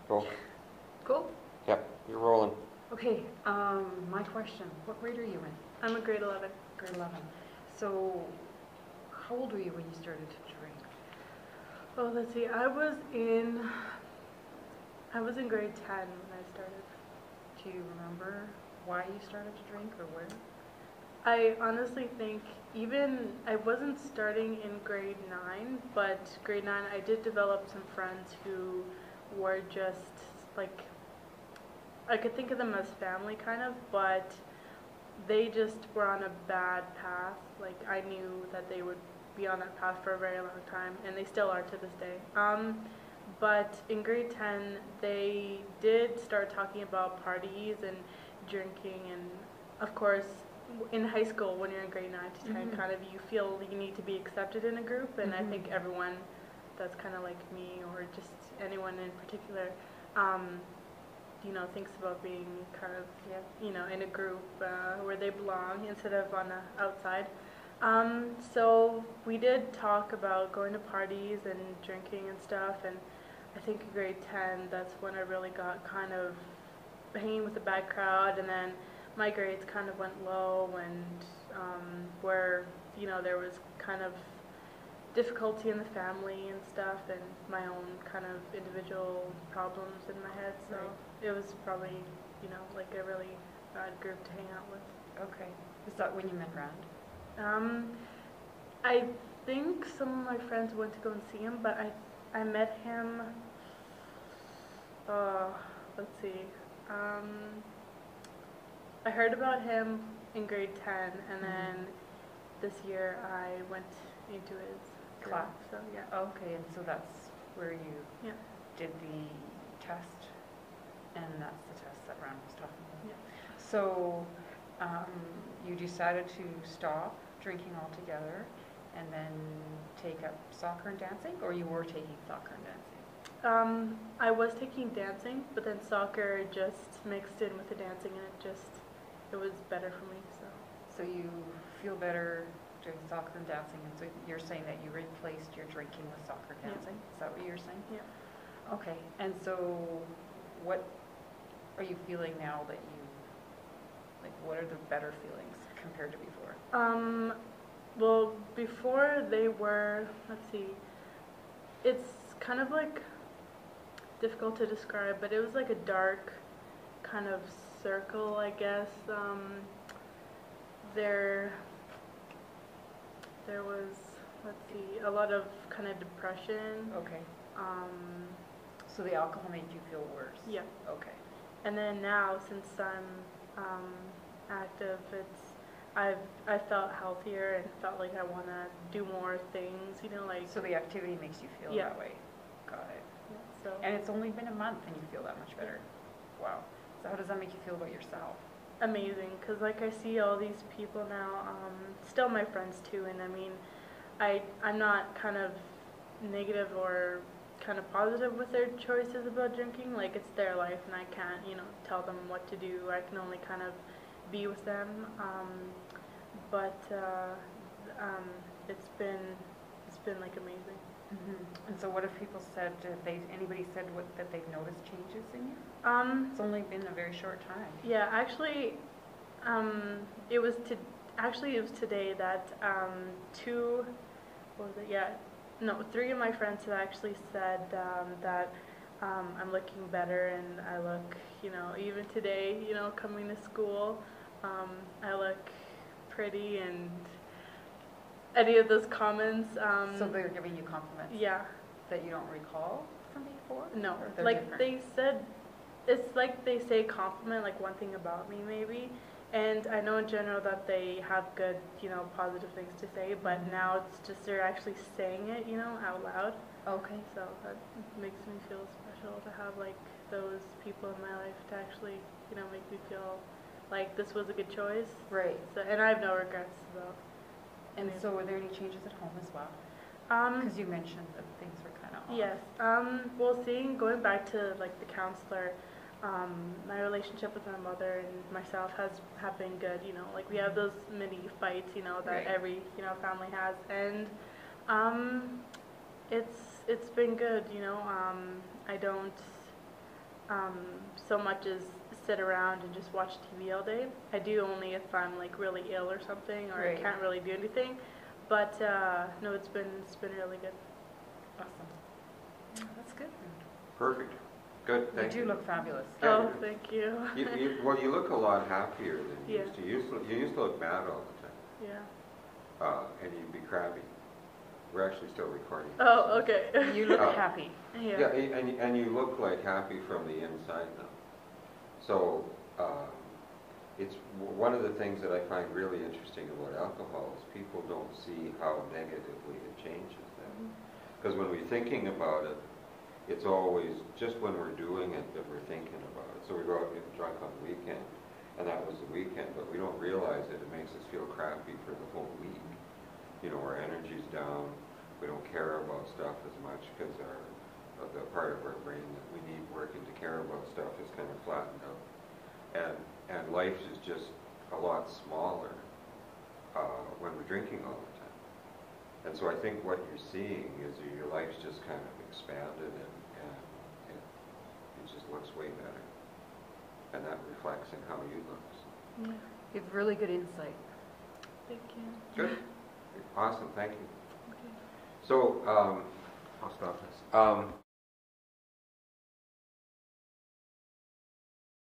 Go. Cool. Yep, you're rolling. Okay, my question. What grade are you in? I'm a grade 11. Grade 11. So, how old were you when you started to drink? Oh, let's see. I was in grade 10 when I started. Do you remember why you started to drink or where? I honestly think I wasn't starting in grade 9, but grade 9 I did develop some friends who were just like, I could think of them as family kind of, but they just were on a bad path. Like, I knew that they would be on that path for a very long time, and they still are to this day. But in grade 10, they did start talking about parties and drinking, and of course, in high school, when you're in grade 9 to 10, Mhm. kind of you feel you need to be accepted in a group, and I Mhm. think everyone that's kind of like me, or just anyone in particular, um, thinks about being kind of, in a group where they belong instead of on the outside. So we did talk about going to parties and drinking and stuff, and I think in grade 10, that's when I really got kind of hanging with the bad crowd, and then my grades kind of went low, and where, there was kind of difficulty in the family and stuff, and my own kind of individual problems in my head. So Right. it was probably, like a really bad group to hang out with. Okay. Is that when you met Rand? Um, I think some of my friends went to go and see him, but I met him. Uh, let's see. Um, I heard about him in grade 10, and then this year I went into his Class. So yeah. Okay, and so that's where you Yeah. did the test, and that's the test that Rand was talking about. Yeah. So, you decided to stop drinking altogether and then take up soccer and dancing, or you were taking soccer and dancing? I was taking dancing, but then soccer just mixed in with the dancing, and it was better for me. So you feel better doing soccer and dancing, and so you're saying that you replaced your drinking with soccer and dancing? Is that what you're saying? Yeah. Okay, and so what are you feeling now that what are the better feelings compared to before? Well, before they were, let's see, it's kind of like difficult to describe, but it was like a dark kind of circle, I guess. There was, let's see, a lot of kind of depression. Okay, Um, so the alcohol made you feel worse? yeah. Okay. And then now, since I'm active, I felt healthier and felt like I want to do more things, like. So the activity makes you feel Yeah. that way? Got it. Yeah, so. And it's only been a month and you feel that much better? Wow. So how does that make you feel about yourself? Amazing, because like I see all these people now, still my friends too, and I mean, I'm not kind of negative or kind of positive with their choices about drinking. Like, it's their life, and I can't, tell them what to do. I can only kind of be with them. But it's been like amazing. Mm-hmm. And so what have people said? Anybody said that they've noticed changes in you? It's only been a very short time. Yeah, actually, it was today that what was it? Yeah, no, 3 of my friends have actually said that I'm looking better, and I look, even today, coming to school, I look pretty, and any of those comments. So they're giving you compliments? Yeah. That you don't recall from before? No, Or like different? they said, it's like they say compliment, like one thing about me maybe, and I know in general that they have good, positive things to say, but now it's just they're actually saying it, out loud. Okay. So that makes me feel special to have like those people in my life to actually, make me feel like this was a good choice. Right. So, and I have no regrets about. And so were there any changes at home as well? Um, Because you mentioned that things were kind of off. Yes. Well, going back to like the counselor, my relationship with my mother and myself have been good. Like we have those mini fights, that Right. every family has, and it's been good. I don't so much as sit around and just watch TV all day. I do only if I'm like really ill or something, or Right. I can't really do anything. But no, it's been really good. Awesome. Yeah, that's good. Perfect. Good, You thank do you. look fabulous. Yeah, Oh, you do. thank you. Well, you look a lot happier than you Yeah. used to. You used to look mad all the time, Yeah. and you'd be crabby. We're actually still recording. Oh, okay. You look Oh. happy. Yeah, and you look like happy from the inside now. So, it's one of the things that I find really interesting about alcohol is people don't see how negatively it changes them. Because when we're thinking about it, it's always just when we're doing it that we're thinking about it. So we go out and get drunk on the weekend, and that was the weekend, but we don't realize that it makes us feel crappy for the whole week. You know, our energy's down, we don't care about stuff as much because the part of our brain that we need working to care about stuff is kind of flattened out. And life is just a lot smaller when we're drinking all the time. And so I think what you're seeing is your life's just kind of expanded and it just looks way better. And that reflects in how you look. Yeah. You have really good insight. Thank you. Good. Awesome, thank you. Okay. So, I'll stop this.